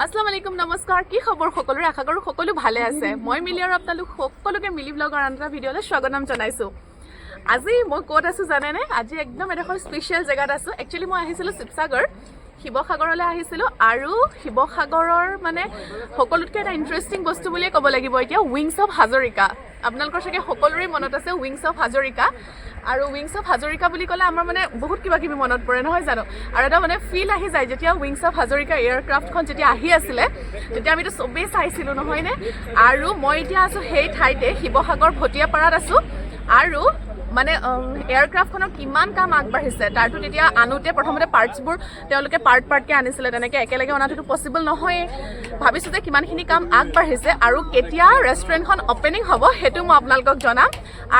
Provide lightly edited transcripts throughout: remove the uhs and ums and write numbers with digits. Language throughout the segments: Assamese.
আসসালামু আলাইকুম নমস্কাৰ কি খবৰ সকলোৰে আশা কৰোঁ সকলো ভালে আছে মই মিলি আৰু আপোনালোক সকলোকে মিলি ব্লগৰ আনটা ভিডিঅ'লৈ স্বাগতম জনাইছোঁ আজি মই ক'ত আছোঁ জানেনে আজি একদম এডোখৰ স্পেচিয়েল জেগাত আছোঁ একচুৱেলি মই আহিছিলোঁ শিৱসাগৰ শিৱসাগৰলৈ আহিছিলোঁ আৰু শিৱসাগৰৰ মানে সকলোতকৈ এটা ইণ্টাৰেষ্টিং বস্তু বুলিয়ে ক'ব লাগিব এতিয়া উইংছ অফ হাজৰিকা আপোনালোকৰ চাগে সকলোৰে মনত আছে উইংছ অফ হাজৰিকা আৰু উইংছ অফ হাজৰিকা বুলি ক'লে আমাৰ মানে বহুত কিবা কিবি মনত পৰে নহয় জানো আৰু এটা মানে ফিল আহি যায় যেতিয়া উইংছ অফ হাজৰিকা এয়াৰক্ৰাফ্টখন যেতিয়া আহি আছিলে তেতিয়া আমিতো চবেই চাইছিলোঁ নহয়নে আৰু মই এতিয়া আছোঁ সেই ঠাইতে শিৱসাগৰ ভটিয়াপাৰাত আছোঁ আৰু মানে এয়াৰক্ৰাফ্টখনৰ কিমান কাম আগবাঢ়িছে তাৰতো তেতিয়া আনোতে প্ৰথমতে পাৰ্টছবোৰ তেওঁলোকে পাৰ্টকৈ আনিছিলে তেনেকৈ একেলগে অনাটোতো পচিবল নহয় ভাবিছোঁ যে কিমানখিনি কাম আগবাঢ়িছে আৰু কেতিয়া ৰেষ্টুৰেণ্টখন অপেনিং হ'ব সেইটো মই আপোনালোকক জনাম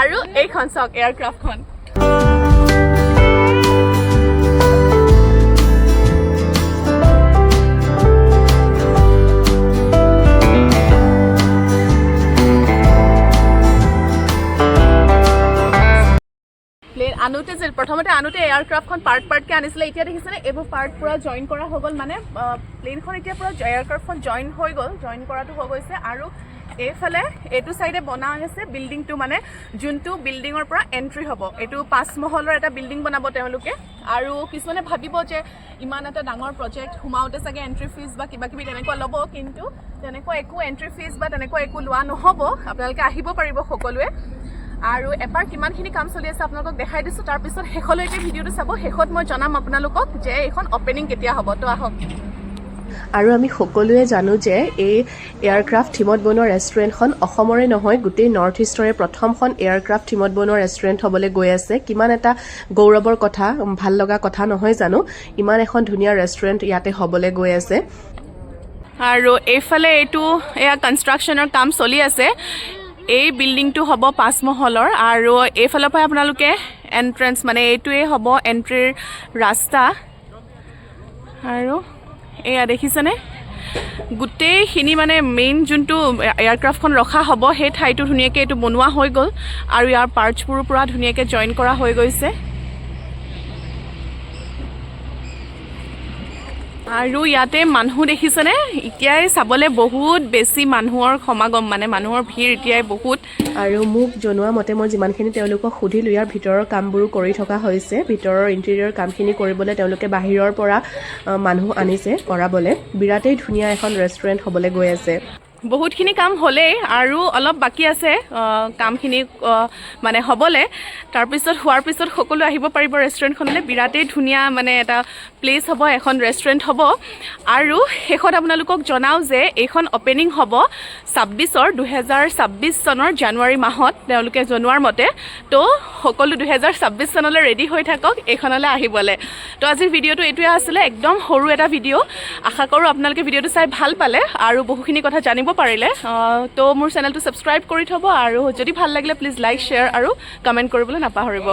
আৰু এইখন চাওক এয়াৰক্ৰাফ্টখন আনোতে যে প্ৰথমতে আনোতে এয়াৰক্ৰাফ্টখন পাৰ্টকৈ আনিছিলে এতিয়া দেখিছেনে এইবোৰ পাৰ্ট পূৰা জইন কৰা হৈ গ'ল মানে প্লেনখন এতিয়া পূৰা এয়াৰক্ৰাফ্টখন জইন হৈ গ'ল জইন কৰাটো হৈ গৈছে আৰু এইফালে এইটো চাইডে বনাই আছে বিল্ডিংটো মানে যোনটো বিল্ডিঙৰ পৰা এণ্ট্ৰি হ'ব এইটো 5 মহলৰ এটা বিল্ডিং বনাব তেওঁলোকে আৰু কিছুমানে ভাবিব যে ইমান এটা ডাঙৰ প্ৰজেক্ট সোমাওঁতে চাগে এণ্ট্ৰি ফিজ বা কিবা কিবি তেনেকুৱা ল'ব কিন্তু তেনেকুৱা একো এণ্ট্ৰি ফিজ বা তেনেকুৱা একো লোৱা নহ'ব আপোনালোকে আহিব পাৰিব সকলোৱে আৰু এবাৰ কিমানখিনি কাম চলি আছে আপোনালোকক দেখাই দিছোঁ তাৰপিছত শেষলৈকে ভিডিঅ'টো চাব শেষত মই জনাম আপোনালোকক যে এইখন অপেনিং কেতিয়া হ'ব তো আহক আৰু আমি সকলোৱে জানো যে এই এয়াৰক্ৰাফ্ট থিমত বনোৱা ৰেষ্টুৰেণ্টখন অসমৰে নহয় গোটেই নৰ্থ ইষ্টৰে প্ৰথমখন এয়াৰক্ৰাফ্ট থিমত বনোৱা ৰেষ্টুৰেণ্ট হ'বলৈ গৈ আছে কিমান এটা গৌৰৱৰ কথা ভাল লগা কথা নহয় জানো ইমান এখন ধুনীয়া ৰেষ্টুৰেণ্ট ইয়াতে হ'বলৈ গৈ আছে আৰু এইফালে এইটো এয়া কনষ্ট্ৰাকশ্যনৰ কাম চলি আছে এই বিল্ডিংটো হ'ব 5 মহলৰ আৰু এইফালৰ পৰা আপোনালোকে এণ্ট্ৰেঞ্চ মানে এইটোৱে হ'ব এণ্ট্ৰিৰ ৰাস্তা আৰু এয়া দেখিছেনে গোটেইখিনি মানে মেইন যোনটো এয়াৰক্ৰাফ্টখন ৰখা হ'ব সেই ঠাইটো ধুনীয়াকৈ এইটো বনোৱা হৈ গ'ল আৰু ইয়াৰ পাৰ্টছবোৰো পূৰা ধুনীয়াকৈ জইন কৰা হৈ গৈছে আৰু ইয়াতে মানুহ দেখিছেনে এতিয়াই চাবলৈ বহুত বেছি মানুহৰ সমাগম মানে মানুহৰ ভিৰ এতিয়াই বহুত আৰু মোক জনোৱা মতে মই যিমানখিনি তেওঁলোকক সুধিলোঁ ইয়াৰ ভিতৰৰ কামবোৰো কৰি থকা হৈছে ভিতৰৰ ইণ্টেৰিয়ৰ কামখিনি কৰিবলৈ তেওঁলোকে বাহিৰৰ পৰা মানুহ আনিছে কৰাবলৈ বিৰাটেই ধুনীয়া এখন ৰেষ্টুৰেণ্ট হ'বলৈ গৈ আছে বহুতখিনি কাম হ'লেই আৰু অলপ বাকী আছে কামখিনি মানে হ'বলৈ তাৰপিছত হোৱাৰ পিছত সকলো আহিব পাৰিব ৰেষ্টুৰেণ্টখনলৈ বিৰাটেই ধুনীয়া মানে এটা প্লেচ হ'ব এখন ৰেষ্টুৰেণ্ট হ'ব আৰু শেষত আপোনালোকক জনাওঁ যে এইখন অপেনিং হ'ব 2026 চনৰ জানুৱাৰী মাহত তেওঁলোকে জনোৱাৰ মতে তো সকলো 2026 চনলৈ ৰেডি হৈ থাকক এইখনলৈ আহিবলৈ তো আজিৰ ভিডিঅ'টো এইটোৱে আছিলে একদম সৰু এটা ভিডিঅ' আশা কৰোঁ আপোনালোকে ভিডিঅ'টো চাই ভাল পালে আৰু বহুখিনি কথা জানিব পাৰিলে তো মোৰ চেনেলটো ছাবস্ক্ৰাইব কৰি থ'ব আৰু যদি ভাল লাগিলে প্লিজ লাইক শ্বেয়াৰ আৰু কমেণ্ট কৰিবলৈ নাপাহৰিব